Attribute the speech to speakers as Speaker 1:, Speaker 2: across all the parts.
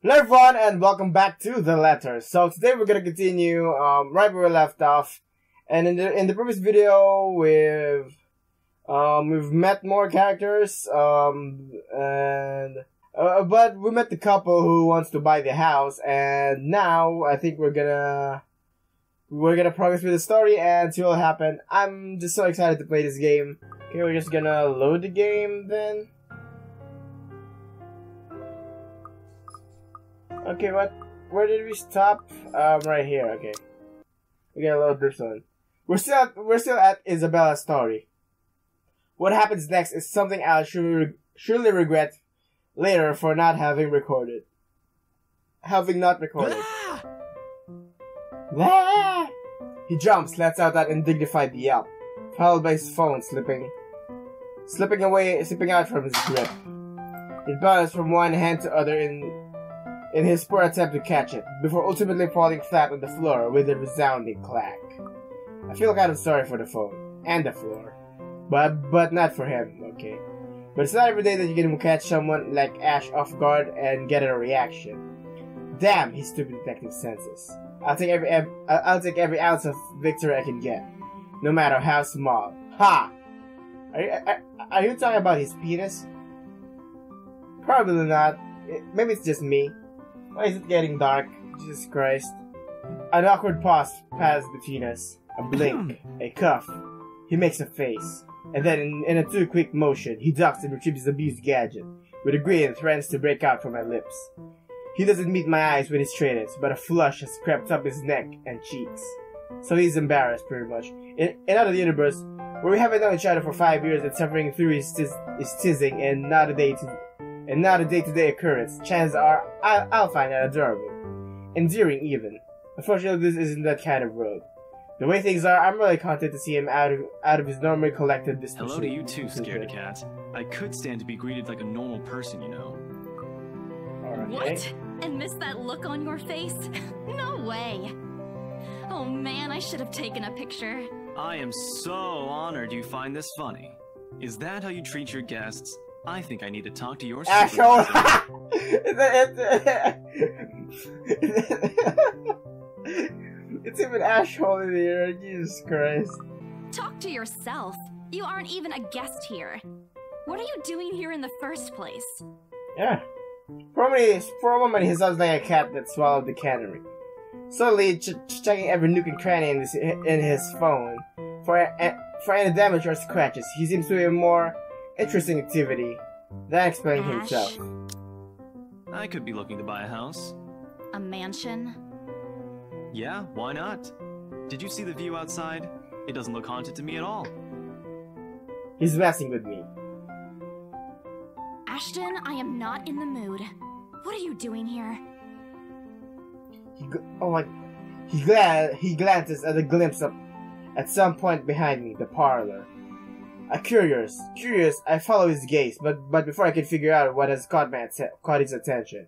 Speaker 1: Hello everyone and welcome back to The Letter. So today we're gonna continue right where we left off. And in the previous video we've met more characters but we met the couple who wants to buy the house, and now I think we're gonna progress with the story and see what will happen. I'm just so excited to play this game. Okay, we're just gonna load the game then. Okay, where did we stop? Right here, okay. We gotta load this one. We're still at Isabella's story. What happens next is something I'll surely regret later for not having recorded. Not recorded. Ah! He jumps, lets out that undignified yelp, followed by his phone slipping out from his grip. It bounces from one hand to other in his poor attempt to catch it, before ultimately falling flat on the floor with a resounding clack. I feel kind of sorry for the phone, and the floor. But not for him, okay? But it's not every day that you can catch someone like Ash off guard and get a reaction. Damn his stupid detective senses. I'll take every ounce of victory I can get, no matter how small. Ha! Are you talking about his penis? Probably not. Maybe it's just me. Why is it getting dark? Jesus Christ. An awkward pause passes between us. A blink. A cuff. He makes a face. And then, in a too quick motion, he ducks and retrieves his abused gadget. With a grin threatens to break out from my lips. He doesn't meet my eyes when he straightens, but a flush has crept up his neck and cheeks. So he's embarrassed, pretty much. In another universe, where we haven't known each other for 5 years and suffering through his teasing and not a day-to-day occurrence, chances are I'll find that adorable. Endearing, even. Unfortunately, this isn't that kind of world. The way things are, I'm really content to see him out of his normally collected disposition.
Speaker 2: Hello to you too, scaredy cat. I could stand to be greeted like a normal person, you know.
Speaker 1: Alright.
Speaker 3: What? And miss that look on your face? No way. Oh man, I should have taken a picture.
Speaker 2: I am so honored you find this funny. Is that how you treat your guests? I think I need to talk to your
Speaker 1: Asshole! It's even asshole in here, Jesus Christ.
Speaker 3: Talk to yourself. You aren't even a guest here. What are you doing here in the first place?
Speaker 1: Yeah. For a moment, he sounds like a cat that swallowed the canary. Slowly checking every nook and cranny in his phone for any damage or scratches. He seems to be a more interesting activity than explaining himself.
Speaker 2: I could be looking to buy a house.
Speaker 3: A mansion?
Speaker 2: Yeah, why not? Did you see the view outside? It doesn't look haunted to me at all.
Speaker 1: He's messing with me.
Speaker 3: Ashton, I am not in the mood. What are you doing here?
Speaker 1: He glances at a glimpse at some point behind me, the parlor. Curious, I follow his gaze, but before I can figure out what has caught his attention,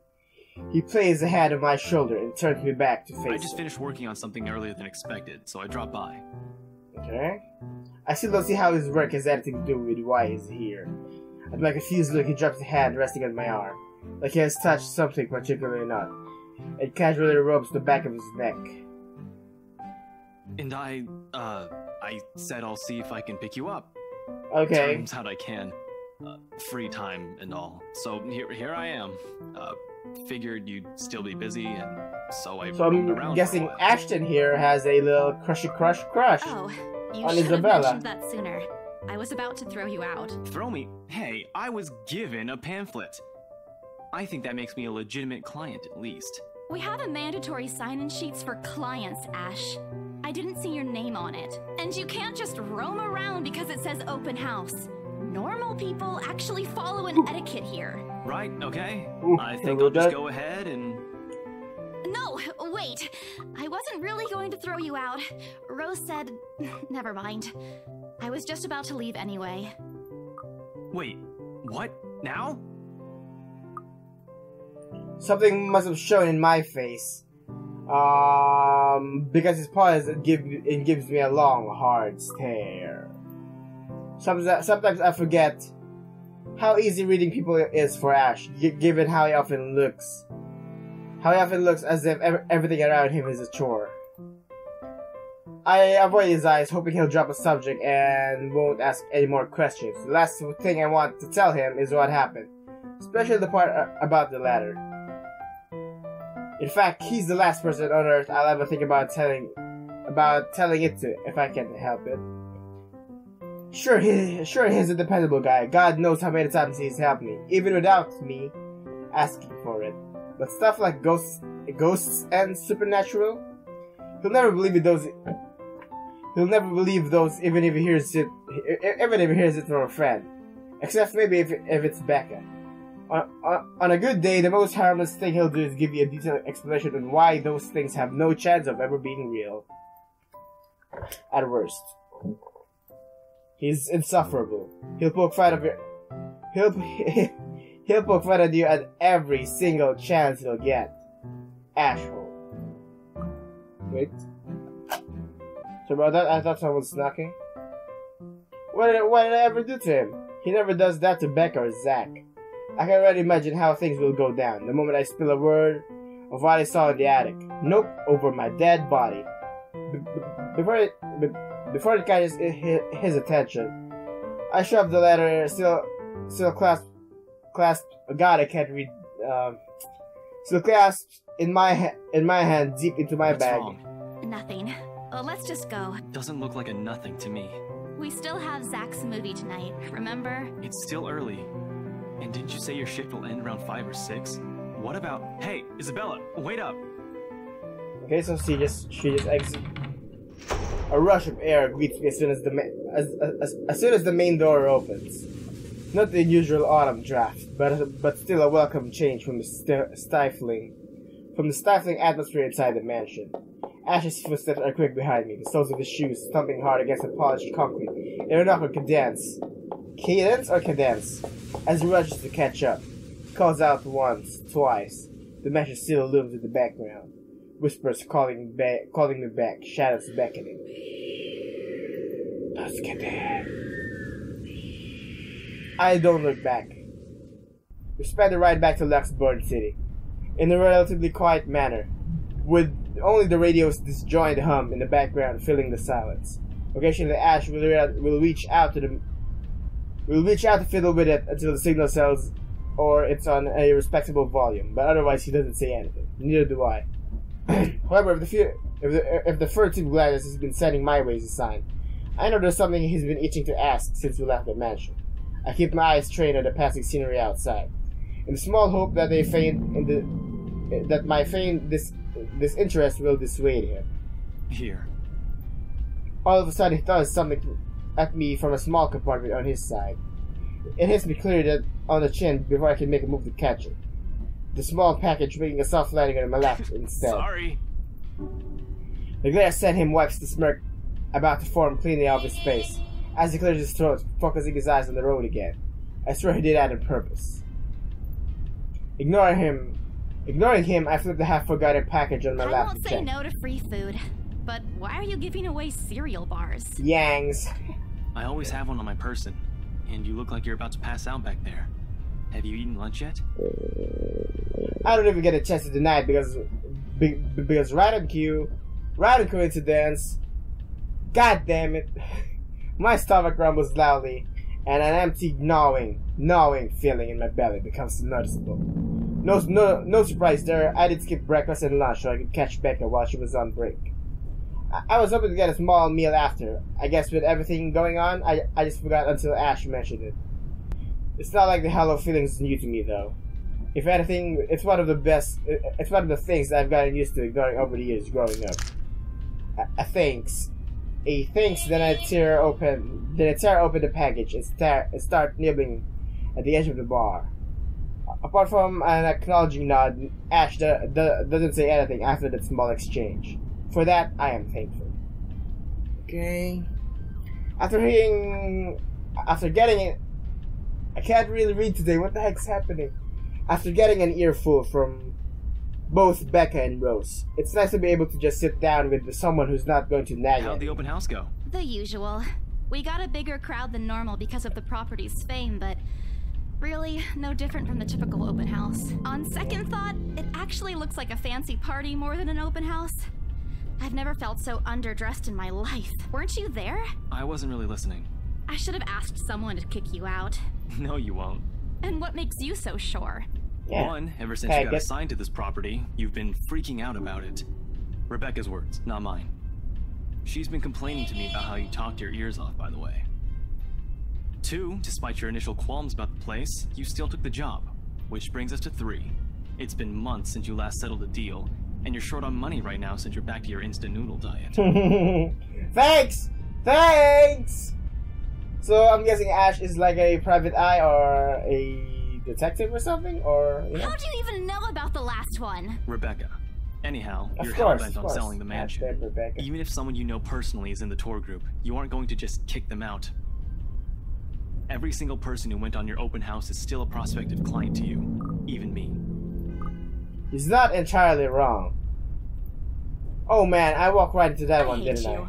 Speaker 1: he plays a hand on my shoulder and turns me back to face
Speaker 2: I just finished working on something earlier than expected, so I dropped by.
Speaker 1: Okay. I still don't see how his work has anything to do with why he's here. At my confused look, he drops a hand resting on my arm, like he has touched something particularly not, and casually rubs the back of his neck.
Speaker 2: And I said I'll see if I can pick you up.
Speaker 1: Okay.
Speaker 2: Turns out I can. Free time and all. So here I am. Figured you'd still be busy, and so I roamed around.
Speaker 1: I'm guessing Ashton here has a little crush
Speaker 3: Oh, you
Speaker 1: on
Speaker 3: should have
Speaker 1: Isabella.
Speaker 3: mentioned that sooner. I was about to throw you out.
Speaker 2: Throw me? Hey, I was given a pamphlet. I think that makes me a legitimate client at least.
Speaker 3: We have a mandatory sign-in sheets for clients, Ash. I didn't see your name on it. And you can't just roam around because it says open house. Normal people actually follow an etiquette here.
Speaker 2: Right, okay.
Speaker 1: Ooh,
Speaker 2: I think I'll just go ahead and...
Speaker 3: No, wait. I wasn't really going to throw you out. Rose said... Never mind. I was just about to leave anyway.
Speaker 2: Wait, what? Now?
Speaker 1: Something must have shown in my face. Because his pause gives me a long, hard stare. Sometimes I forget how easy reading people is for Ash, given how he often looks How he often looks as if everything around him is a chore. I avoid his eyes, hoping he'll drop a subject and won't ask any more questions. The last thing I want to tell him is what happened, especially the part about the ladder. In fact, he's the last person on Earth I'll ever think about telling it to, if I can help it. Sure, he's a dependable guy. God knows how many times he's helped me, even without me asking for it. But stuff like ghosts and supernatural, he'll never believe those. He'll never believe those, even if he hears it from a friend. Except maybe if it's Becca. On a good day, the most harmless thing he'll do is give you a detailed explanation on why those things have no chance of ever being real. At worst, he's insufferable. He'll poke fun of you. He'll poke fun at you at every single chance he'll get. Asshole. Wait. So about that, I thought someone was knocking. What did I ever do to him? He never does that to Becca or Zach. I can already imagine how things will go down the moment I spill a word of what I saw in the attic. Nope, over my dead body. Before it catches his attention, I shove the letter still clasped. God, I can't read. Still clasped in my hand deep into my bag.
Speaker 2: Wrong?
Speaker 3: Nothing. Let's just go.
Speaker 2: Doesn't look like a nothing to me.
Speaker 3: We still have Zach's movie tonight, remember?
Speaker 2: It's still early. And didn't you say your shift will end around 5 or 6? What about... Hey, Isabella, wait up!
Speaker 1: Okay, so she just exits. A rush of air greets me as soon as the main door opens. Not the usual autumn draft, but still a welcome change from the stifling atmosphere inside the mansion. Ash's footsteps are quick behind me, the soles of his shoes thumping hard against the polished concrete in an awkward cadence, as he rushes to catch up. He calls out once, twice. The mansion still looms in the background. Whispers calling me back, shadows beckoning. Let's get there. I don't look back. We sped the ride back to Luxembourg City in a relatively quiet manner, with only the radio's disjointed hum in the background filling the silence. Occasionally, Ash will reach out to fiddle with it until the signal sells or it's on a respectable volume, but otherwise he doesn't say anything. Neither do I. However, if the furtive glance has been sending my way as a sign, I know there's something he's been itching to ask since we left the mansion. I keep my eyes trained on the passing scenery outside, in the small hope that my feigned disinterest will dissuade him.
Speaker 2: Here.
Speaker 1: All of a sudden, he throws something at me from a small compartment on his side. It hits me clearly on the chin before I can make a move to catch it. The small package making a soft landing on my lap instead.
Speaker 2: Sorry.
Speaker 1: The glare sent him wipes the smirk about to form cleanly off his face, as he clears his throat, focusing his eyes on the road again. I swear he did that on purpose. Ignoring him, I flipped the half-forgotten package on my lap.
Speaker 3: I won't say no to free food, but why are you giving away cereal bars?
Speaker 1: Yangs.
Speaker 2: I always have one on my person, and you look like you're about to pass out back there. Have you eaten lunch yet?
Speaker 1: I don't even get a chance to deny it because right on cue, right on coincidence, god damn it, my stomach rumbles loudly, and an empty gnawing feeling in my belly becomes noticeable. No surprise there. I did skip breakfast and lunch so I could catch Becca while she was on break. I was hoping to get a small meal after. I guess with everything going on, I just forgot until Ash mentioned it. It's not like the hollow feeling is new to me though. If anything, it's one of the things that I've gotten used to ignoring over the years growing up. A thanks, then I tear open the package and start nibbling at the edge of the bar. Apart from an acknowledging nod, Ash doesn't say anything after that small exchange. For that, I am thankful. Okay. After getting it, I can't really read today. What the heck's happening? After getting an earful from both Becca and Rose, it's nice to be able to just sit down with someone who's not going to nag.
Speaker 2: How'd the open house go?
Speaker 3: The usual. We got a bigger crowd than normal because of the property's fame, but Really, no different from the typical open house. On second thought, it actually looks like a fancy party more than an open house. I've never felt so underdressed in my life. Weren't you there?
Speaker 2: I wasn't really listening.
Speaker 3: I should have asked someone to kick you out.
Speaker 2: No, you won't.
Speaker 3: And what makes you so sure?
Speaker 1: Yeah.
Speaker 2: One, ever since you got assigned to this property, you've been freaking out about it. Rebecca's words, not mine. She's been complaining to me about how you talked your ears off, by the way. Two, despite your initial qualms about the place, you still took the job. Which brings us to three. It's been months since you last settled a deal, and you're short on money right now since you're back to your instant noodle diet.
Speaker 1: Thanks! Thanks! So I'm guessing Ash is like a private eye or a detective or something? Or, you know?
Speaker 3: How do you even know about the last one?
Speaker 2: Rebecca. Anyhow,
Speaker 1: Of
Speaker 2: you're
Speaker 1: course,
Speaker 2: hell-bent on selling the mansion.
Speaker 1: Hashtag Rebecca.
Speaker 2: Even if someone you know personally is in the tour group, you aren't going to just kick them out. Every single person who went on your open house is still a prospective client to you. Even me.
Speaker 1: He's not entirely wrong. Oh man, I walked right into that one, didn't I?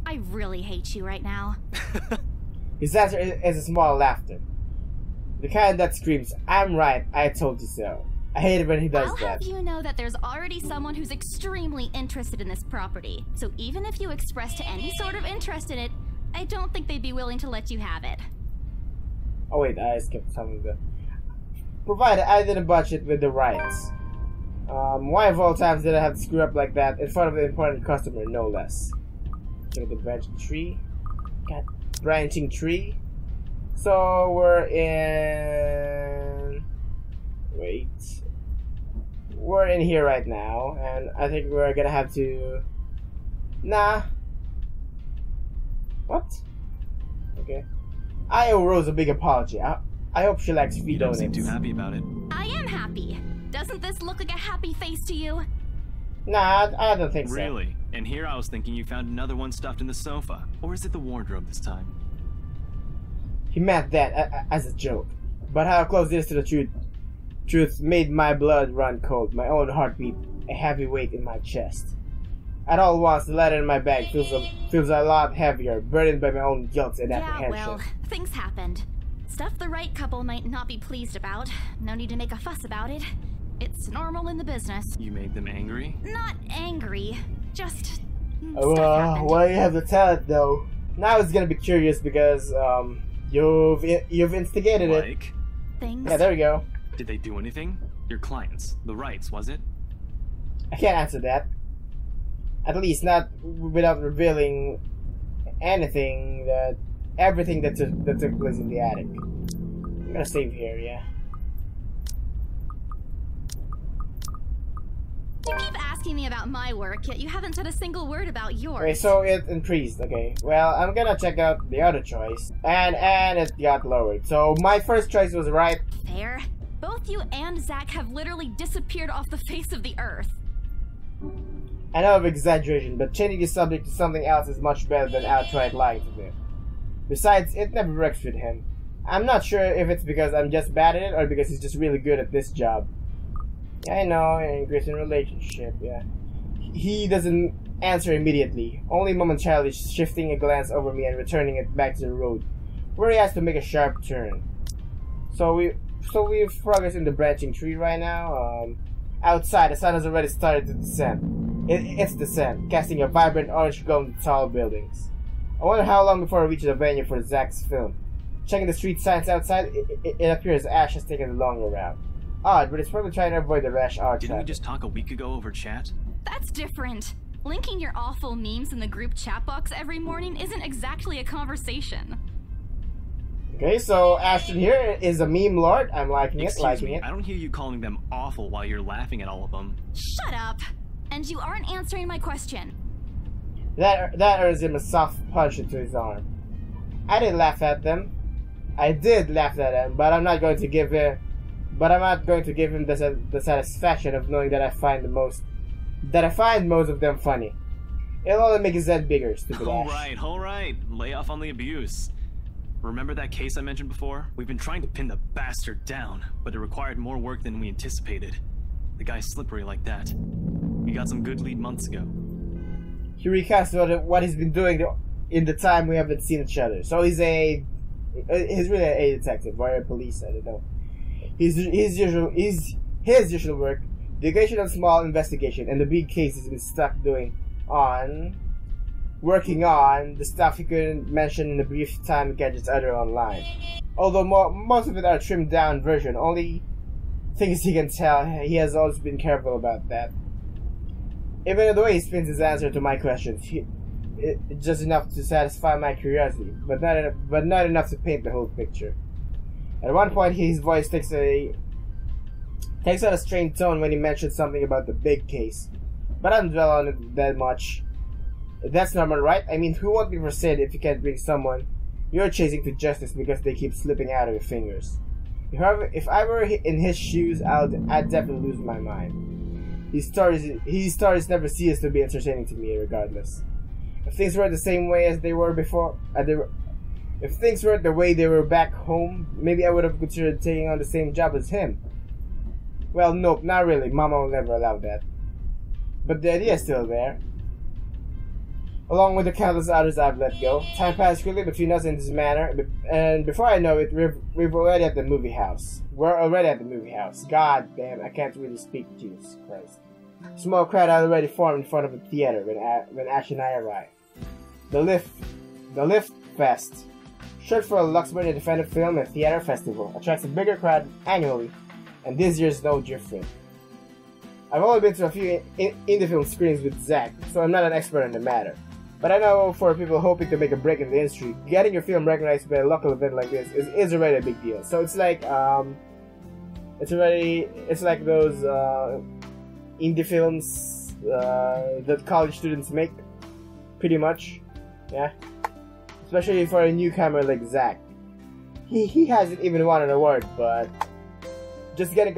Speaker 3: I really hate you right now.
Speaker 1: His answer is a small laughter. The kind that screams, "I'm right, I told you so." I hate it when he does
Speaker 3: I'll
Speaker 1: that.
Speaker 3: have you know that there's already someone who's extremely interested in this property. So even if you expressed any sort of interest in it, I don't think they'd be willing to let you have it.
Speaker 1: Oh wait, I skipped some of the... Provided I didn't budget with the rights. Why of all times did I have to screw up like that in front of an important customer, no less? Look at the branching tree. God, branching tree. So we're in... Wait. We're in here right now, and I think we're gonna have to... Nah. What? Okay. I owe Rose a big apology. I hope she likes free donuts.
Speaker 2: You don't seem too happy about it.
Speaker 3: I am happy. Doesn't this look like a happy face to you?
Speaker 1: Nah, I don't think so.
Speaker 2: Really? And here I was thinking you found another one stuffed in the sofa. Or is it the wardrobe this time?
Speaker 1: He meant that as a joke. But how close it is to the truth made my blood run cold, my own heartbeat a heavy weight in my chest. At all once, the letter in my bag feels a lot heavier, burdened by my own guilt and apprehension.
Speaker 3: Yeah, well, things happened. Stuff the right couple might not be pleased about. No need to make a fuss about it. It's normal in the business.
Speaker 2: You made them angry?
Speaker 3: Not angry, just stuff
Speaker 1: Well, you have to tell it though. Now it's gonna be curious because you've instigated it.
Speaker 2: Like?
Speaker 3: Things.
Speaker 1: Yeah, there we go.
Speaker 2: Did they do anything? Your clients, the rights, was it?
Speaker 1: I can't answer that. At least not without revealing everything that took place in the attic. I'm gonna save here, yeah.
Speaker 3: You keep asking me about my work, yet you haven't said a single word about yours.
Speaker 1: Okay, so it increased. Okay, well, I'm gonna check out the other choice, and it got lowered. So my first choice was right.
Speaker 3: Fair. Both you and Zach have literally disappeared off the face of the earth.
Speaker 1: I know of exaggeration, but changing the subject to something else is much better than outright lying to him. Besides, it never works with him. I'm not sure if it's because I'm just bad at it or because he's just really good at this job. Yeah, I know, increase in relationship, yeah. He doesn't answer immediately, only momentarily shifting a glance over me and returning it back to the road, where he has to make a sharp turn. So we've progressed in the branching tree right now. Outside, the sun has already started to descend. It's descent, casting a vibrant orange glow on the tall buildings. I wonder how long before we reach the venue for Zach's film. Checking the street signs outside, it appears Ash has taken the longer route. Odd, but it's probably trying to avoid the rash hour
Speaker 2: Didn't we
Speaker 1: traffic.
Speaker 2: just talk a week ago over chat?
Speaker 3: That's different. Linking your awful memes in the group chat box every morning isn't exactly a conversation.
Speaker 1: Okay, so Ashton here is a meme lord. I'm liking
Speaker 2: Excuse
Speaker 1: it.
Speaker 2: me, I don't hear you calling them awful while you're laughing at all of them.
Speaker 3: Shut up! And you aren't answering my question.
Speaker 1: That earns him a soft punch into his arm. I didn't laugh at them. I did laugh at them, but I'm not going to give him. But I'm not going to give him the satisfaction of knowing that I find most of them funny. It'll only make his head bigger, stupid Ash.
Speaker 2: Alright. Lay off on the abuse. Remember that case I mentioned before? We've been trying to pin the bastard down, but it required more work than we anticipated. The guy's slippery like that. We got some good lead months ago.
Speaker 1: He recaps what he's been doing in the time we haven't seen each other. So he's really a detective or a police, I don't know. his usual work, the occasional small investigation, and the big cases he's been stuck working on the stuff he couldn't mention in the brief time he catches other online. Although most of it are trimmed down version, only things he can tell, he has always been careful about that. Even the way he spins his answer to my questions, it's just enough to satisfy my curiosity, but not enough to paint the whole picture. At one point, his voice takes on a strained tone when he mentions something about the big case, but I don't dwell on it that much. That's normal, right? I mean, who won't be frustrated if you can't bring someone you're chasing to justice because they keep slipping out of your fingers? If I were in his shoes, I'd definitely lose my mind. His stories never cease to be entertaining to me, regardless. If things were the same way as they were before, if things were the way they were back home, maybe I would have considered taking on the same job as him. Well, nope, not really. Mama will never allow that. But the idea is still there. Along with the countless others I've let go. Time passed quickly between us in this manner, and before I know it, we're already at the movie house. We're already at the movie house. God damn, I can't really speak, Jesus Christ. A small crowd had already formed in front of the theater when Ash and I arrived. The Lift Fest, short for a Luxembourg Independent Film and Theater Festival, attracts a bigger crowd annually, and this year's no different. I've only been to a few indie film screenings with Zach, so I'm not an expert on the matter. But I know for people hoping to make a break in the industry, getting your film recognized by a local event like this is already a big deal. So it's like it's like those indie films that college students make, pretty much. Yeah, especially for a newcomer like Zach. He hasn't even won an award, but just getting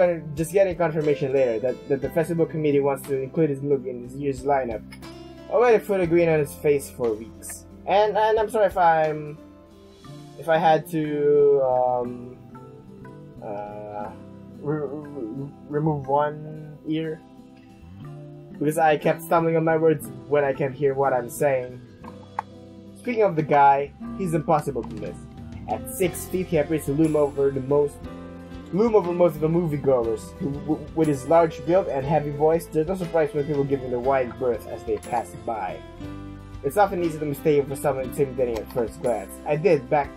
Speaker 1: confirmation later that the festival committee wants to include his movie in this year's lineup already put a grin on his face for weeks. And I'm sorry if I had to remove one ear because I kept stumbling on my words when I can't hear what I'm saying. Speaking of the guy, he's impossible to miss. At 6 feet, he appears to loom over most of the moviegoers. With his large build and heavy voice, there's no surprise when people give him the wide berth as they pass by. It's often easy to mistake him for someone intimidating at first glance. I did back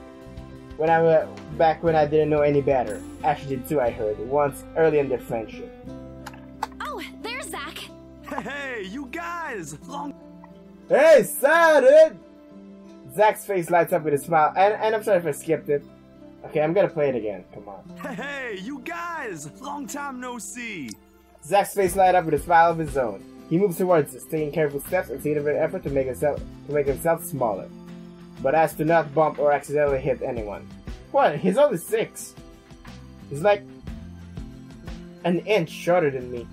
Speaker 1: when I didn't know any better. Ash did too, I heard, once early in their friendship.
Speaker 3: Oh, there's Zach.
Speaker 4: Hey, you guys!
Speaker 1: Hey, son! Zach's face lights up with a smile, and I'm sorry if I skipped it. Okay, I'm gonna play it again. Come on.
Speaker 4: Hey, you guys! Long time no see!
Speaker 1: Zach's face lights up with a smile of his own. He moves towards us, taking careful steps and taking an effort to make himself smaller, but as to not bump or accidentally hit anyone. What? He's only 6. He's like an inch shorter than me.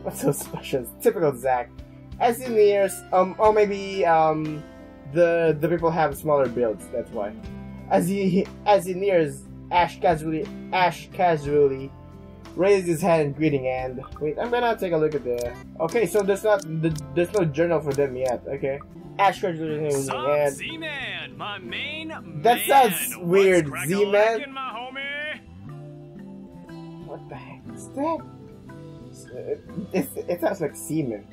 Speaker 1: What's so special? Typical Zach. As he nears, or maybe the people have smaller builds. That's why. As he nears, Ash casually raises his hand in greeting and wait. I'm gonna take a look at the. Okay, so there's no journal for them yet. Okay. Ash casually raises his hand.
Speaker 2: Z-Man, my main
Speaker 1: That sounds weird, Z-Man.
Speaker 2: my homie?
Speaker 1: What the heck is that? It sounds like semen.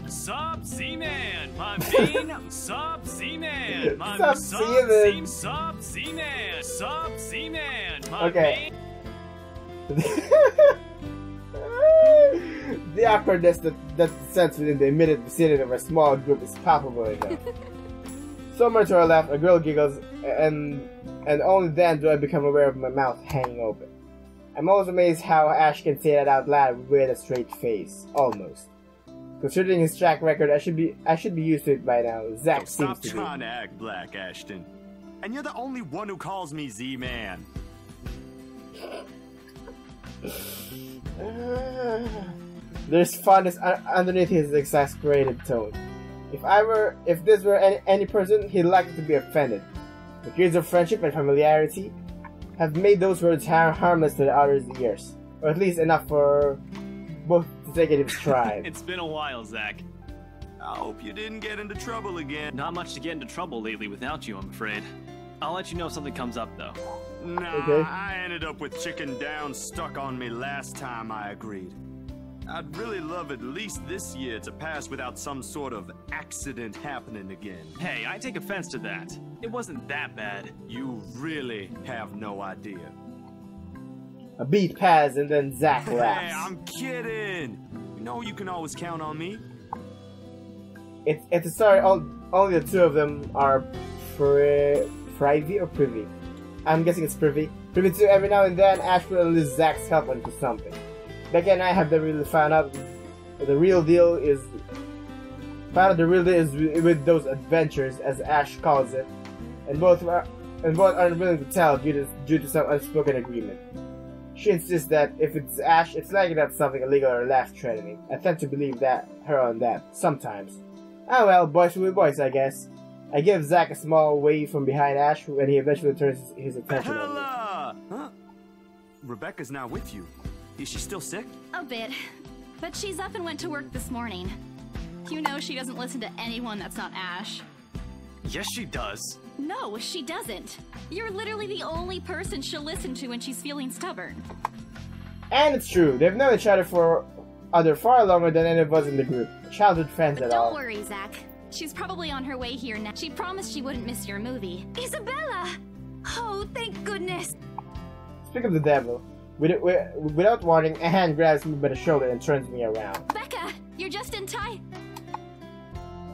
Speaker 2: Sup, Z-Man, my main. Sup, Z-Man, my
Speaker 1: Sup, Z-Man.
Speaker 2: Sup, Z-Man, sup, Z-Man, my
Speaker 1: Okay. The awkwardness that's sensed within the immediate vicinity of a small group is palpable enough. Somewhere to our left, a girl giggles, and only then do I become aware of my mouth hanging open. I'm always amazed how Ash can say that out loud with a straight face, almost. Considering his track record, I should be used to it by now. Zach seems to be.
Speaker 4: Stop trying to act black, Ashton. And you're the only one who calls me Z-Man.
Speaker 1: There's fondness underneath his exasperated tone. If this were any person, he'd likely to be offended. The years of friendship and familiarity have made those words harmless to the other's ears, or at least enough for both to take it in stride.
Speaker 2: It's been a while, Zach.
Speaker 4: I hope you didn't get into trouble again.
Speaker 2: Not much to get into trouble lately without you, I'm afraid. I'll let you know if something comes up, though.
Speaker 4: Nah,
Speaker 1: Okay.
Speaker 4: I ended up with chicken down stuck on me last time I agreed. I'd really love at least this year to pass without some sort of accident happening again.
Speaker 2: Hey, I take offense to that. It wasn't that bad.
Speaker 4: You really have no idea.
Speaker 1: A beat pass and then Zach
Speaker 4: Hey,
Speaker 1: laughs.
Speaker 4: I'm kidding. You know you can always count on me.
Speaker 1: It's a story. Only the two of them are privy or privy. I'm guessing it's privy. Privy to every now and then Ash will enlist Zach's help into something. Becca and I have never really found out the real deal is with those adventures, as Ash calls it, and both aren't willing to tell due to some unspoken agreement. She insists that if it's Ash, it's likely that's something illegal or life-threatening. I tend to believe her on that sometimes. Ah well, boys will be boys, I guess. I give Zach a small wave from behind Ash when he eventually turns his attention on me.
Speaker 4: Huh? Rebecca's not with you. Is she still sick?
Speaker 3: A bit. But she's up and went to work this morning. You know she doesn't listen to anyone that's not Ash.
Speaker 2: Yes, she does.
Speaker 3: No, she doesn't. You're literally the only person she'll listen to when she's feeling stubborn.
Speaker 1: And it's true, they've known each other for far longer than any of us in the group. Childhood friends
Speaker 3: But
Speaker 1: at all.
Speaker 3: don't worry, Zach. She's probably on her way here now. She promised she wouldn't miss your movie. Isabella! Oh, thank goodness.
Speaker 1: Speak of the devil. Without warning, a hand grabs me by the shoulder and turns me around.
Speaker 3: Becca, you're just in time.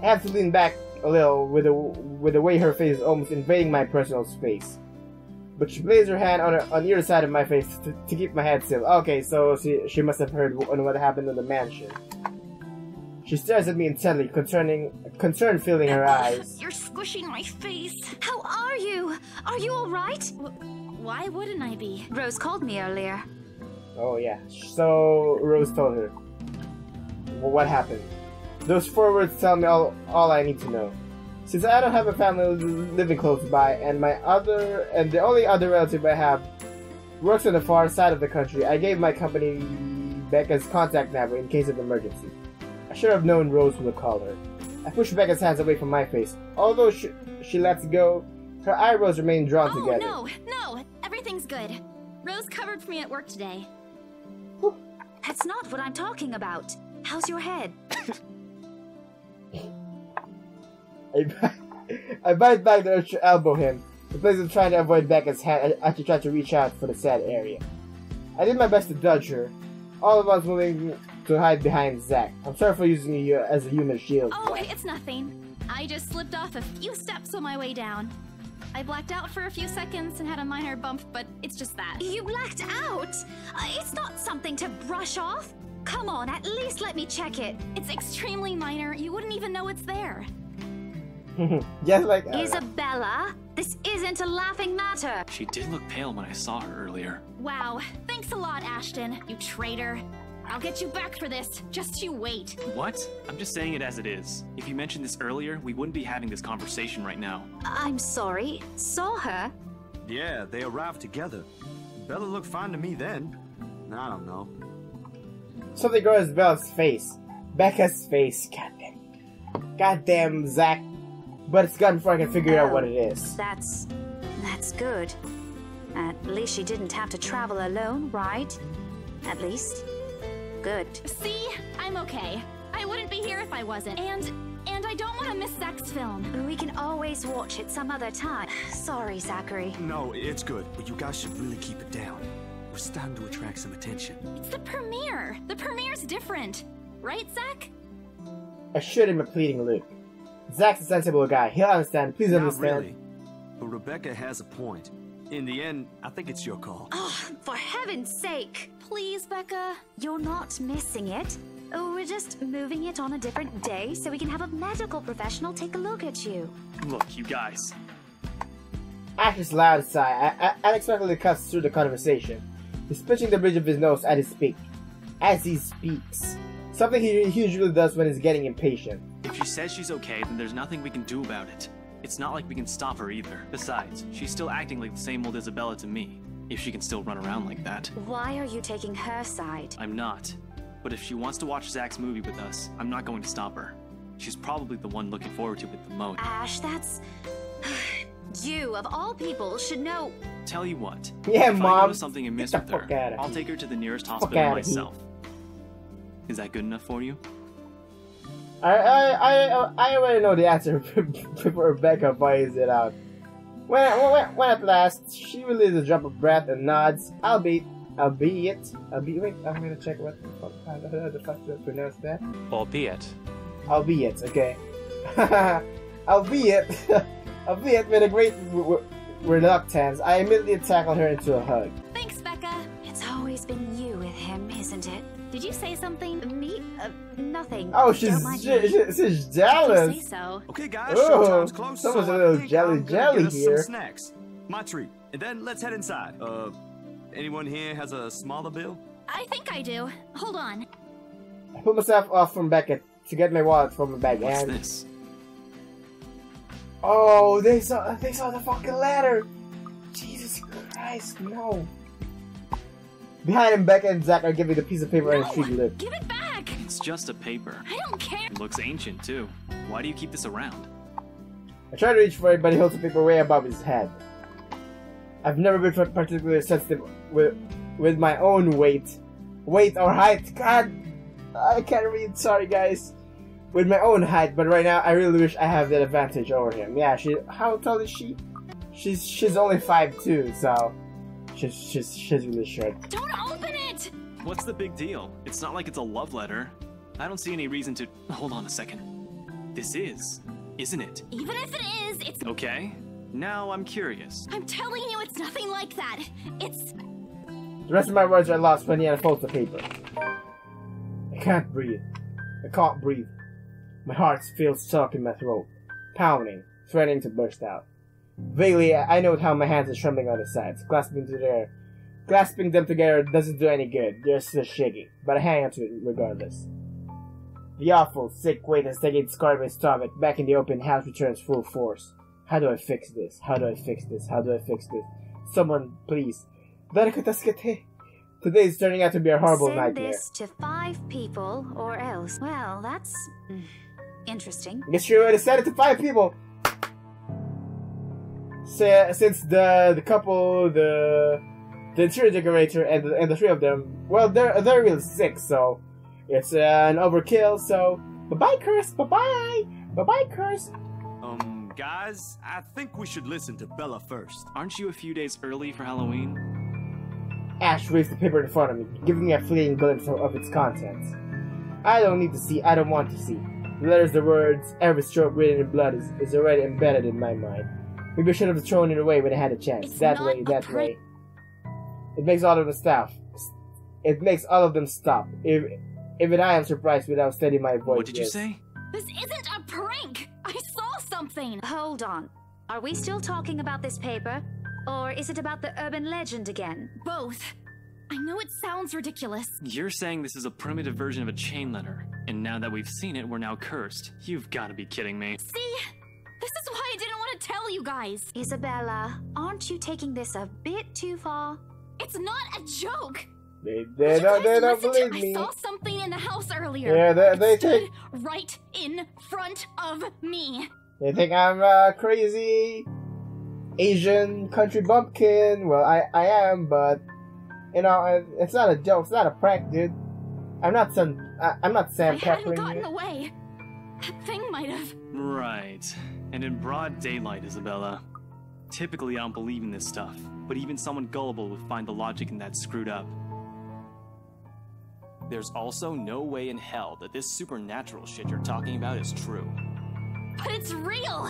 Speaker 1: I have to lean back a little with the way her face is almost invading my personal space. But she lays her hand on either side of my face to keep my head still. Okay, so she must have heard on what happened in the mansion. She stares at me intently, concern filling her eyes.
Speaker 3: You're squishing my face. How are you? Are you alright? Why wouldn't I be? Rose called me earlier.
Speaker 1: Oh yeah, so Rose told her. Well, what happened? Those 4 words tell me all I need to know. Since I don't have a family living close by, and the only other relative I have works on the far side of the country, I gave my company Becca's contact number in case of emergency. I should have known Rose would call her. I push Becca's hands away from my face. Although she lets go, her eyebrows remain drawn together.
Speaker 3: No, everything's good. Rose covered for me at work today. That's not what I'm talking about. How's your head?
Speaker 1: I bite back to elbow him, the place of trying to avoid Becca's hand as she tried to reach out for the sad area. I did my best to dodge her, all of us moving to hide behind Zach. I'm sorry for using you as a human shield.
Speaker 3: Oh, it's nothing. I just slipped off a few steps on my way down. I blacked out for a few seconds and had a minor bump, but it's just that. You blacked out? It's not something to brush off. Come on, at least let me check it. It's extremely minor. You wouldn't even know it's there.
Speaker 1: Just like
Speaker 3: Isabella, this isn't a laughing matter.
Speaker 2: She did look pale when I saw her earlier.
Speaker 3: Wow, thanks a lot, Ashton, you traitor. I'll get you back for this. Just you wait.
Speaker 2: What? I'm just saying it as it is. If you mentioned this earlier, we wouldn't be having this conversation right now.
Speaker 3: I'm sorry. Saw her?
Speaker 4: Yeah, they arrived together. Bella looked fine to me then. I don't know.
Speaker 1: Something grows Bella's face. Becca's face. Goddamn, Zach. But it's gone before I can figure out what it is.
Speaker 5: That's good. At least she didn't have to travel alone, right? At least. Good.
Speaker 3: See? I'm okay. I wouldn't be here if I wasn't. And I don't want to miss Zach's film.
Speaker 5: We can always watch it some other time. Sorry, Zachary.
Speaker 4: No, it's good, but you guys should really keep it down. We're starting to attract some attention.
Speaker 3: It's the premiere. The premiere's different. Right, Zach?
Speaker 1: I shoot him a pleading look. Zach's a sensible guy. He'll understand. Please
Speaker 4: Not
Speaker 1: understand.
Speaker 4: really. But Rebecca has a point. In the end, I think it's your call.
Speaker 5: Oh, for heaven's sake!
Speaker 3: Please, Becca.
Speaker 5: You're not missing it. We're just moving it on a different day so we can have a medical professional take a look at you.
Speaker 2: Look, you guys.
Speaker 1: Ash's loud sigh unexpectedly cuts through the conversation. He's pinching the bridge of his nose as he speaks. Something he usually does when he's getting impatient.
Speaker 2: If she says she's okay, then there's nothing we can do about it. It's not like we can stop her either. Besides, she's still acting like the same old Isabella to me, if she can still run around like that.
Speaker 5: Why are you taking her side?
Speaker 2: I'm not. But if she wants to watch Zach's movie with us, I'm not going to stop her. She's probably the one looking forward to it the most.
Speaker 5: Ash, that's... You, of all people, should know.
Speaker 2: Tell you what.
Speaker 1: Yeah,
Speaker 2: if I
Speaker 1: Mom.
Speaker 2: notice something amiss
Speaker 1: Get
Speaker 2: with
Speaker 1: the fuck
Speaker 2: her,
Speaker 1: outta
Speaker 2: I'll
Speaker 1: here.
Speaker 2: take her to the nearest
Speaker 1: Fuck
Speaker 2: hospital
Speaker 1: outta here.
Speaker 2: myself. Is that good enough for you?
Speaker 1: I already know the answer before Rebecca finds it out. When at last she releases a drop of breath and nods, albeit, wait, I'm gonna check what how the fuck to pronounce that.
Speaker 6: Albeit.
Speaker 1: Albeit, okay. albeit with a great reluctance, I immediately tackled her into a hug.
Speaker 3: Thanks, Becca.
Speaker 5: It's always been you with him, isn't it?
Speaker 3: Did you say something?
Speaker 5: Me? Nothing.
Speaker 1: Oh,
Speaker 5: Don't mind me.
Speaker 1: she's
Speaker 3: If you
Speaker 1: jealous.
Speaker 3: say so.
Speaker 4: Okay, guys,
Speaker 1: Oh,
Speaker 4: showtime's close.
Speaker 1: someone's
Speaker 4: so
Speaker 1: a little
Speaker 4: I think
Speaker 1: jelly
Speaker 4: I'm gonna get us
Speaker 1: here.
Speaker 4: some snacks. My treat. And then let's head inside. Anyone here has a smaller bill?
Speaker 3: I think I do. Hold on.
Speaker 1: I put myself off from Becca to get my wallet from my bag,
Speaker 2: What's
Speaker 1: and
Speaker 2: this?
Speaker 1: oh, they saw the fucking ladder. Jesus Christ, no. Behind him, Becca and Zach are giving the piece of paper and a street lip.
Speaker 3: Give it back.
Speaker 2: It's just a paper.
Speaker 3: I don't care.
Speaker 2: It looks ancient, too. Why do you keep this around?
Speaker 1: I try to reach for it, but he holds the paper way above his head. I've never been particularly sensitive with my own weight or height. God, I can't read. Sorry, guys. With my own height, but right now I really wish I have that advantage over him. Yeah, how tall is she? She's only 5'2", so she's really short.
Speaker 3: Don't open it.
Speaker 2: What's the big deal? It's not like it's a love letter. I don't see any reason to... Hold on a second. This is, isn't it?
Speaker 3: Even if it is, it's...
Speaker 2: Okay. Now I'm curious.
Speaker 3: I'm telling you, it's nothing like that. It's...
Speaker 1: The rest of my words are lost when he unfolds the paper. I can't breathe. My heart feels stuck in my throat, pounding, threatening to burst out. Vaguely, I note how my hands are trembling on the sides. Clasping them together doesn't do any good. They're still shaking, but I hang on to it regardless. The awful, sick weight has taken its scar in my stomach. Back in the open house returns full force. How do I fix this? Someone, please. Today is turning out to be a horrible
Speaker 5: Send
Speaker 1: nightmare.
Speaker 5: this to 5 people, or else. Well, that's interesting.
Speaker 1: I guess you already sent it to 5 people. Since the couple, the interior decorator, and the 3 of them, well, they're really sick, so it's an overkill. So bye, Curse. Bye, Curse.
Speaker 4: Guys, I think we should listen to Bella first.
Speaker 2: Aren't you a few days early for Halloween?
Speaker 1: Ash raised the paper in front of me, giving me a fleeting glimpse of its contents. I don't need to see. I don't want to see. The letters, the words, every stroke written in blood is already embedded in my mind. Maybe I should have thrown it away when I had a chance.
Speaker 3: It's
Speaker 1: That
Speaker 3: not
Speaker 1: way. It makes all of them stop. Even I am surprised without steadying my voice.
Speaker 2: What did you say?
Speaker 3: This isn't a prank. I saw something.
Speaker 5: Hold on. Are we still talking about this paper? Or is it about the urban legend again?
Speaker 3: Both. I know it sounds ridiculous.
Speaker 2: You're saying this is a primitive version of a chain letter, and now that we've seen it, we're now cursed. You've got to be kidding me.
Speaker 3: See? This is why I didn't want to tell you guys.
Speaker 5: Isabella, aren't you taking this a bit too far?
Speaker 3: It's not a joke.
Speaker 1: They
Speaker 3: Would you
Speaker 1: don't
Speaker 3: guys
Speaker 1: believe
Speaker 3: listen to-
Speaker 1: me.
Speaker 3: I saw something in the house earlier.
Speaker 1: Yeah, they
Speaker 3: It stood
Speaker 1: think
Speaker 3: right in front of me.
Speaker 1: I'm a crazy Asian country bumpkin. Well, I am, but it's not a joke. It's not a prank, dude. I'm not Sam
Speaker 3: I hadn't
Speaker 1: Peppering
Speaker 3: gotten
Speaker 1: you.
Speaker 3: away. That thing might have.
Speaker 2: Right. And in broad daylight, Isabella. Typically, I don't believe in this stuff, but even someone gullible would find the logic in that screwed up. There's also no way in hell that this supernatural shit you're talking about is true.
Speaker 3: But it's real.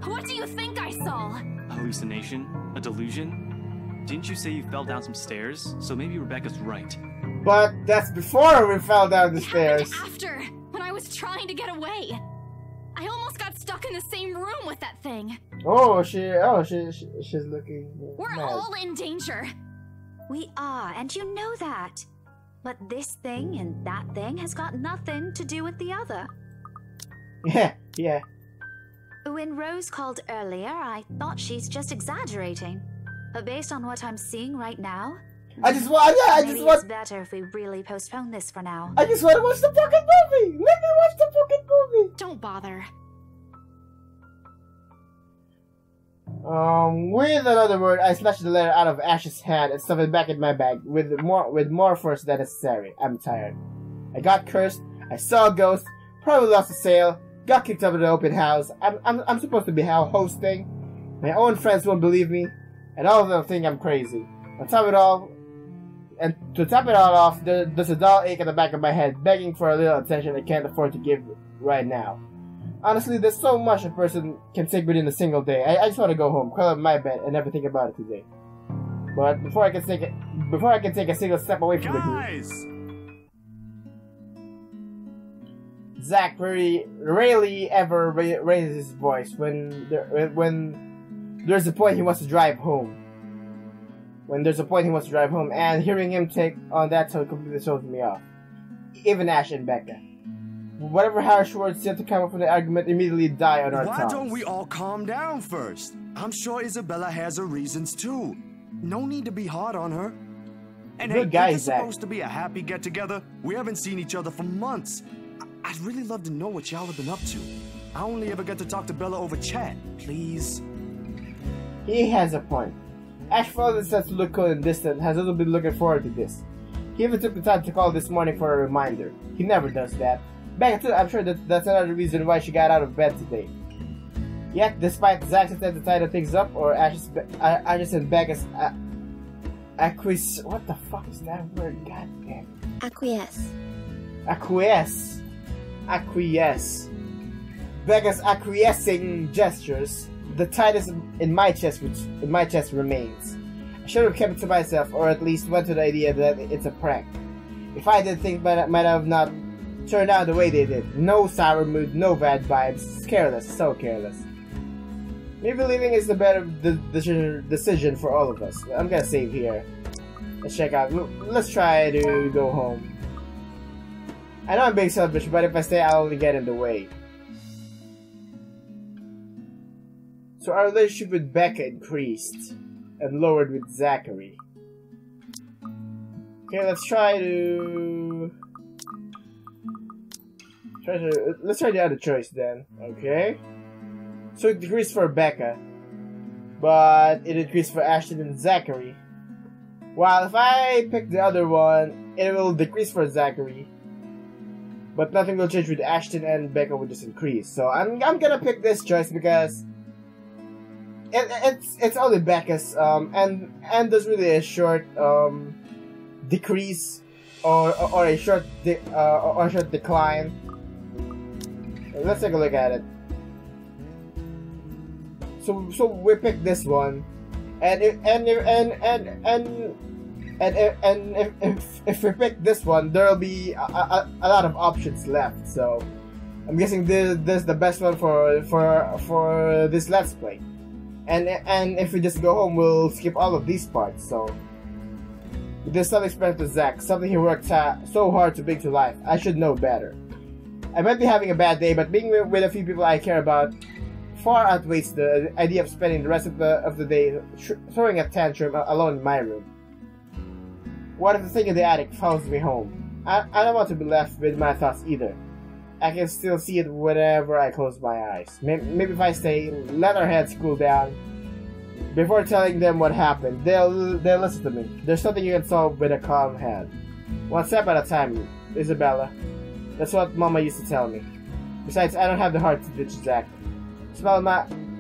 Speaker 3: What do you think I saw?
Speaker 2: A hallucination? A delusion? Didn't you say you fell down some stairs? So maybe Rebecca's right.
Speaker 1: But that's before we fell down the
Speaker 3: It happened
Speaker 1: stairs.
Speaker 3: after, when I was trying to get away. I almost got stuck in the same room with that thing.
Speaker 1: She's looking
Speaker 3: We're
Speaker 1: mad.
Speaker 3: all in danger.
Speaker 5: We are, and you know that. But this thing and that thing has got nothing to do with the other.
Speaker 1: Yeah.
Speaker 5: When Rose called earlier, I thought she's just exaggerating. But based on what I'm seeing right now,
Speaker 1: I just want
Speaker 5: it's better if we really postpone this for now.
Speaker 1: to watch the fucking movie. Let me watch the fucking movie.
Speaker 3: Don't bother.
Speaker 1: With another word, I snatched the letter out of Ash's hand and stuffed it back in my bag with more force than necessary. I'm tired. I got cursed, I saw a ghost, probably lost a sale, got kicked out of the open house. I'm supposed to be hosting. My own friends won't believe me, and all of them think I'm crazy. To top it all off, there's a dull ache at the back of my head, begging for a little attention I can't afford to give right now. Honestly, there's so much a person can take within a single day. I just want to go home, curl up in my bed, and never think about it today. But before I can take a single step away from the group, Zach rarely ever raises his voice when there's a point he wants to drive home. And hearing him take on that tone completely throws me off. Even Ash and Becca. Whatever harsh words yet to come up from the argument immediately die on our tongues.
Speaker 4: Why don't we all calm down first? I'm sure Isabella has her reasons too. No need to be hard on her. And
Speaker 1: good guy,
Speaker 4: it's
Speaker 1: Zach.
Speaker 4: Supposed to be a happy get-together. We haven't seen each other for months. I'd really love to know what y'all have been up to. I only ever get to talk to Bella over chat. Please.
Speaker 1: He has a point. Ash, for all this to look cold and distant, has also been looking forward to this. He even took the time to call this morning for a reminder. He never does that. Becca too, I'm sure that's another reason why she got out of bed today. Yet, despite Zach's attempt to tighten things up, or Ash's and Becca's what the fuck is that word? God damn.
Speaker 3: Acquiesce.
Speaker 1: Acquiesce. Becca's acquiescing gestures, the tightness in my chest remains. I should have kept it to myself, or at least went to the idea that it's a prank. If I did, things might have not turned out the way they did. No sour mood, no bad vibes. Careless, so careless. Maybe leaving is the better decision for all of us. I'm gonna save here. Let's check out. Let's try to go home. I know I'm being selfish, but if I stay, I'll only get in the way. So our relationship with Becca increased and lowered with Zachary. Okay, let's try the other choice then. Okay. So it decreased for Becca, but it increased for Ashton and Zachary. While if I pick the other one, it will decrease for Zachary, but nothing will change with Ashton, and Becca will just increase. So I'm gonna pick this choice because it's only Becca's and there's really a short decrease or a short decline. Let's take a look at it. So we pick this one, and if we pick this one, there'll be a lot of options left. So I'm guessing this is the best one for this Let's Play. And if we just go home, we'll skip all of these parts. So there's something special to Zach, something he worked so hard to bring to life. I should know better. I might be having a bad day, but being with a few people I care about far outweighs the idea of spending the rest of the day throwing a tantrum alone in my room. What if the thing in the attic follows me home? I don't want to be left with my thoughts either. I can still see it whenever I close my eyes. Maybe if I stay, let our heads cool down before telling them what happened, they'll listen to me. There's something you can solve with a calm head. One step at a time, Isabella. That's what Mama used to tell me. Besides, I don't have the heart to ditch Zach. A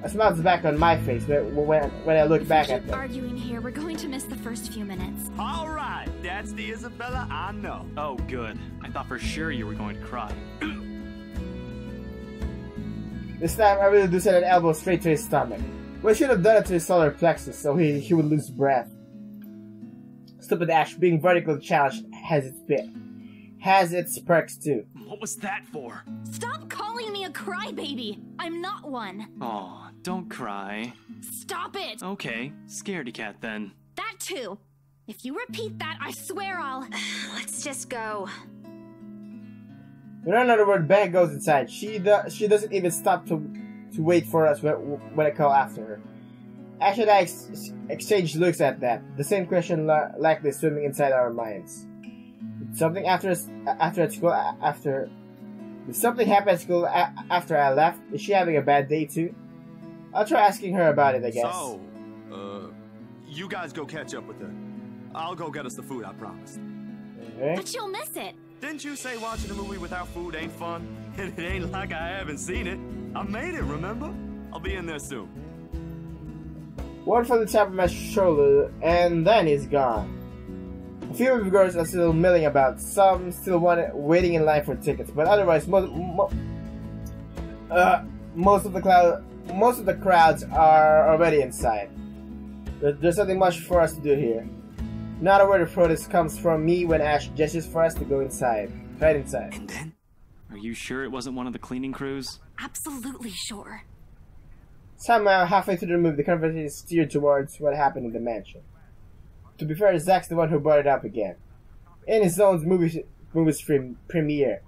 Speaker 1: smile's back on my face when I look back at them.
Speaker 3: Arguing here, we're going to miss the first few minutes.
Speaker 4: All right, that's the Isabella I know.
Speaker 2: Oh, good. I thought for sure you were going to cry.
Speaker 1: This time, I really do send an elbow straight to his stomach. We should have done it to his solar plexus, so he would lose breath. Stupid Ash, being vertically challenged has its perks too.
Speaker 2: What was that for?
Speaker 3: Stop calling me a crybaby! I'm not one.
Speaker 2: Aw, don't cry.
Speaker 3: Stop it!
Speaker 2: Okay, scaredy cat then.
Speaker 3: That too. If you repeat that, I swear I'll...
Speaker 5: Let's just go.
Speaker 1: With another word, Becca goes inside. She doesn't even stop to wait for us when I call after her. Ash and I exchange looks at that. The same question likely swimming inside our minds. Did something happen at school after I left? Is she having a bad day too? I'll try asking her about it, I guess.
Speaker 4: So, you guys go catch up with her. I'll go get us the food I promised.
Speaker 1: Okay.
Speaker 3: But you'll miss it.
Speaker 4: Didn't you say watching a movie without food ain't fun? And it ain't like I haven't seen it. I made it, remember? I'll be in there soon.
Speaker 1: One from the top of my shoulder, and then he's gone. A few of the girls are still milling about. Some still waiting in line for tickets, but otherwise, most of the crowds are already inside. There's nothing much for us to do here. Not a word of protest comes from me when Ash gestures for us to go inside. Right inside.
Speaker 4: And then?
Speaker 2: Are you sure it wasn't one of the cleaning crews?
Speaker 3: Absolutely sure.
Speaker 1: Somehow, halfway through the movie, the conversation is steered towards what happened in the mansion. To be fair, Zach's the one who brought it up again. In his own movie's premiere.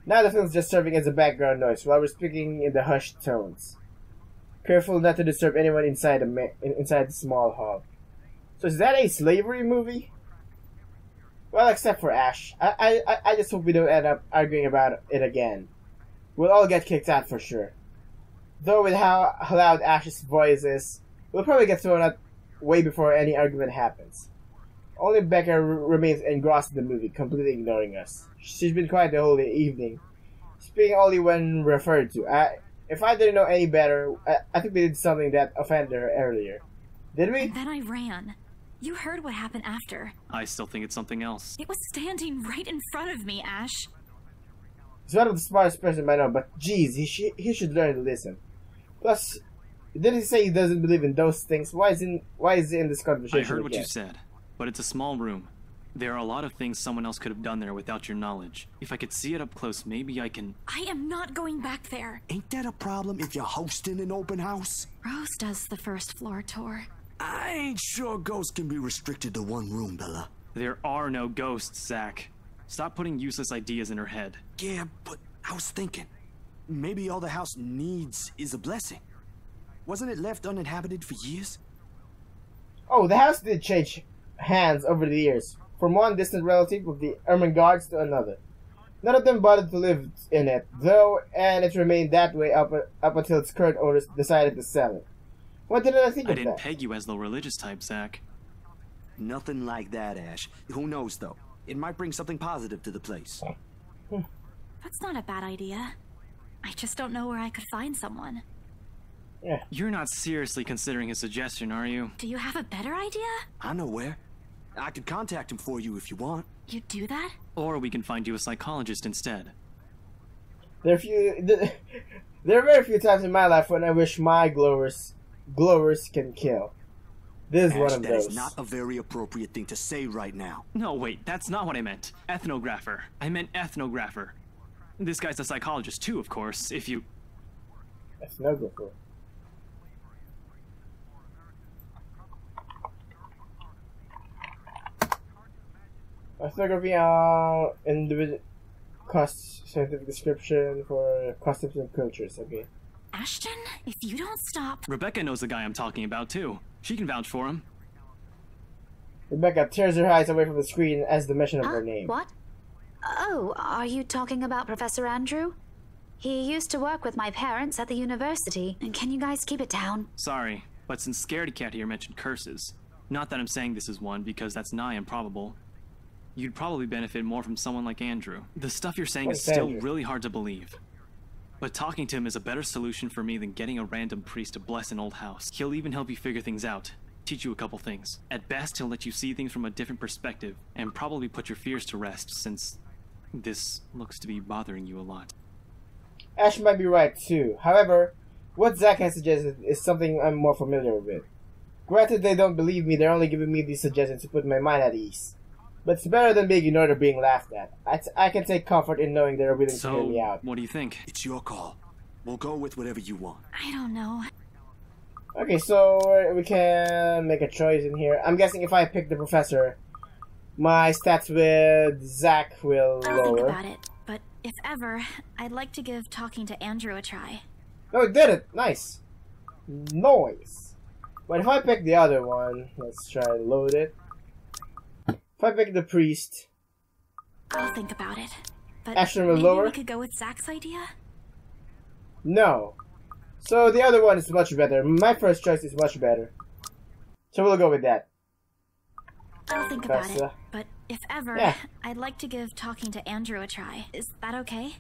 Speaker 1: Now the film's just serving as a background noise while we're speaking in the hushed tones. Careful not to disturb anyone inside the small hall. So is that a slavery movie? Well, except for Ash. I just hope we don't end up arguing about it again. We'll all get kicked out for sure. Though with how loud Ash's voice is, we'll probably get thrown out way before any argument happens. Only Becca remains engrossed in the movie, completely ignoring us. She's been quiet the whole evening, speaking only when referred to. If I didn't know any better, I think we did something that offended her earlier. Did we?
Speaker 3: And then I ran. You heard what happened after.
Speaker 2: I still think it's something else.
Speaker 3: It was standing right in front of me, Ash.
Speaker 1: He's one of the smartest person I know, but geez, he should learn to listen. Plus, didn't he say he doesn't believe in those things? Why is he in this conversation?
Speaker 2: I heard what
Speaker 1: again?
Speaker 2: you said, but it's a small room. There are a lot of things someone else could have done there without your knowledge. If I could see it up close, maybe I can...
Speaker 3: I am not going back there.
Speaker 4: Ain't that a problem if you're hosting an open house?
Speaker 3: Rose does the first floor tour.
Speaker 4: I ain't sure ghosts can be restricted to one room, Bella.
Speaker 2: There are no ghosts, Zach. Stop putting useless ideas in her head.
Speaker 4: Yeah, but I was thinking, maybe all the house needs is a blessing. Wasn't it left uninhabited for years?
Speaker 1: Oh, the house did change hands over the years, from one distant relative of the Ermengardes to another. None of them bothered to live in it, though, and it remained that way up until its current owners decided to sell it. What did I think of that?
Speaker 2: I didn't peg you as the religious type, Zach.
Speaker 4: Nothing like that, Ash. Who knows, though? It might bring something positive to the place.
Speaker 3: That's not a bad idea. I just don't know where I could find someone.
Speaker 1: Yeah.
Speaker 2: You're not seriously considering his suggestion, are you?
Speaker 3: Do you have a better idea?
Speaker 4: I know where. I could contact him for you if you want.
Speaker 3: You'd do that?
Speaker 2: Or we can find you a psychologist instead.
Speaker 1: There are very few times in my life when I wish my glowers can kill. This is
Speaker 4: Ash,
Speaker 1: one of
Speaker 4: that
Speaker 1: those.
Speaker 4: is not a very appropriate thing to say right now.
Speaker 2: No, wait, that's not what I meant. Ethnographer. I meant ethnographer. This guy's a psychologist too, of course, if you...
Speaker 1: Ethnographer. Ethnography, individual cost scientific description for customs and cultures. Okay.
Speaker 3: Ashton, if you don't stop...
Speaker 2: Rebecca knows the guy I'm talking about too. She can vouch for him.
Speaker 1: Rebecca tears her eyes away from the screen as the mention of her name.
Speaker 5: What? Oh, are you talking about Professor Andrew? He used to work with my parents at the university. And can you guys keep it down?
Speaker 2: Sorry, but since Scaredy Cat here mentioned curses, not that I'm saying this is one because that's nigh improbable, you'd probably benefit more from someone like Andrew. The stuff you're saying is still really hard to believe. But talking to him is a better solution for me than getting a random priest to bless an old house. He'll even help you figure things out, teach you a couple things. At best, he'll let you see things from a different perspective, and probably put your fears to rest, since this looks to be bothering you a lot.
Speaker 1: Ash might be right too. However, what Zach has suggested is something I'm more familiar with. Granted, they don't believe me, they're only giving me these suggestions to put my mind at ease. But it's better than being ignored or being laughed at. I can take comfort in knowing they're willing to hear me out.
Speaker 2: What do you think?
Speaker 4: It's your call. We'll go with whatever you want.
Speaker 3: I don't know.
Speaker 1: Okay, so we can make a choice in here. I'm guessing if I pick the professor, my stats with Zach will
Speaker 3: I'll think
Speaker 1: lower.
Speaker 3: about it, but if ever, I'd like to give talking to Andrew a try.
Speaker 1: No, it did it! Nice! Noise! But if I pick the other one, let's try to load it. If I pick the priest...
Speaker 3: I'll think about it. But
Speaker 1: Ashton will
Speaker 3: maybe
Speaker 1: lower?
Speaker 3: we could go with Zach's idea?
Speaker 1: No. So the other one is much better. My first choice is much better. So we'll go with that.
Speaker 3: I'll think about it, but if ever,
Speaker 1: Yeah.
Speaker 3: I'd like to give talking to Andrew a try. Is that okay?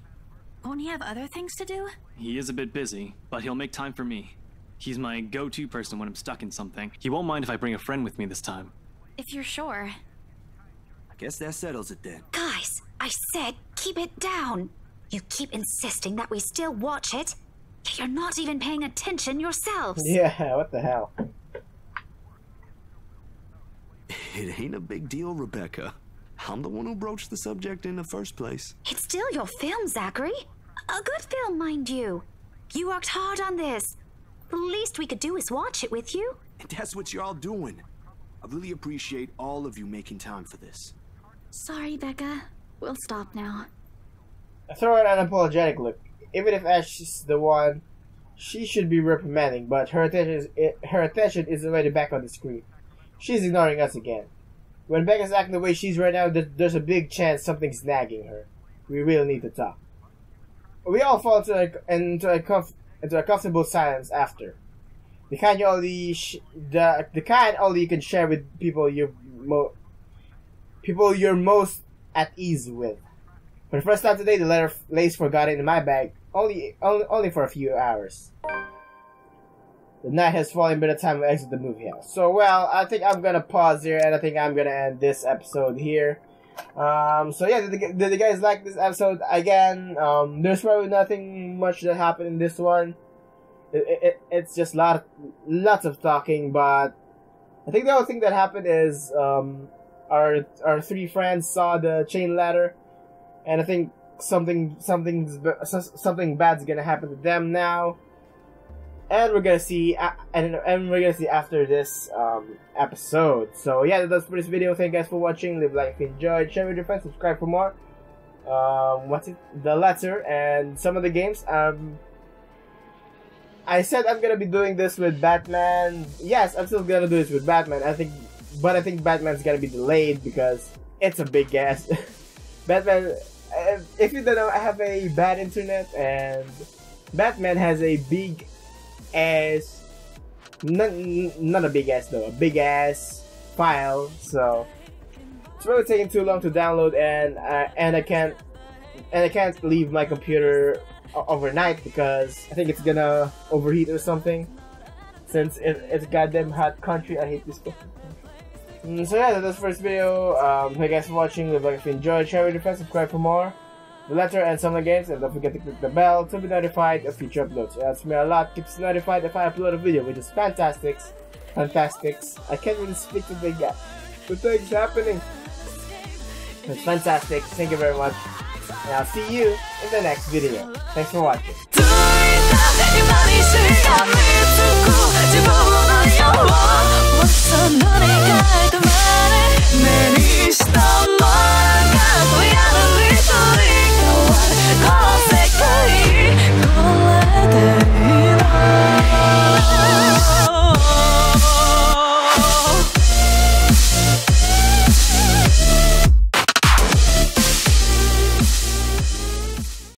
Speaker 3: Won't he have other things to do?
Speaker 2: He is a bit busy, but he'll make time for me. He's my go-to person when I'm stuck in something. He won't mind if I bring a friend with me this time.
Speaker 3: If you're sure.
Speaker 4: I guess that settles it then.
Speaker 5: Guys, I said keep it down. You keep insisting that we still watch it, yet you're not even paying attention yourselves.
Speaker 1: Yeah, what the hell?
Speaker 4: It ain't a big deal, Rebecca. I'm the one who broached the subject in the first place.
Speaker 5: It's still your film, Zachary. A good film, mind you. You worked hard on this. The least we could do is watch it with you.
Speaker 4: And that's what you're all doing. I really appreciate all of you making time for this.
Speaker 3: Sorry, Becca. We'll stop now.
Speaker 1: I throw an unapologetic look. Even if Ash is the one, she should be reprimanding, but her attention is already back on the screen. She's ignoring us again. When Becca's acting the way she's right now, there's a big chance something's nagging her. We really need to talk. We all fall into a comfortable silence after. The kind you only only you can share with people you're most at ease with. For the first time today, the letter lays forgotten in my bag, only for a few hours. The night has fallen by the time we exit the movie house. So, well, I think I'm gonna pause here, and I think I'm gonna end this episode here. So yeah, did you guys like this episode? Again, there's probably nothing much that happened in this one. It's just lots of talking, but I think the only thing that happened is our three friends saw the chain ladder, and I think something bad's gonna happen to them now. And we're gonna see, after this episode. So yeah, that's for this video. Thank you guys for watching. Leave a like if you enjoyed, share with your friends, subscribe for more. The letter and some of the games. I said I'm gonna be doing this with Batman. Yes, I'm still gonna do this with Batman. I think Batman's gonna be delayed because it's a big ass. Batman. If you don't know, I have a bad internet, and Batman has a big ass, not a big ass though, a big ass file, so it's really taking too long to download, and I can't leave my computer overnight because I think it's gonna overheat or something, since it's a goddamn hot country. I hate this stuff. So yeah, that's the first video. Thank you guys for watching. Leave a like if you enjoyed, share with your friends, subscribe for more. The letter and some of the games, and don't forget to click the bell to be notified of future uploads. It helps me a lot, keeps notified if I upload a video, which is fantastic. I can't really speak today yet, but things happening. It's fantastic. Thank you very much, and I'll see you in the next video. Thanks for watching.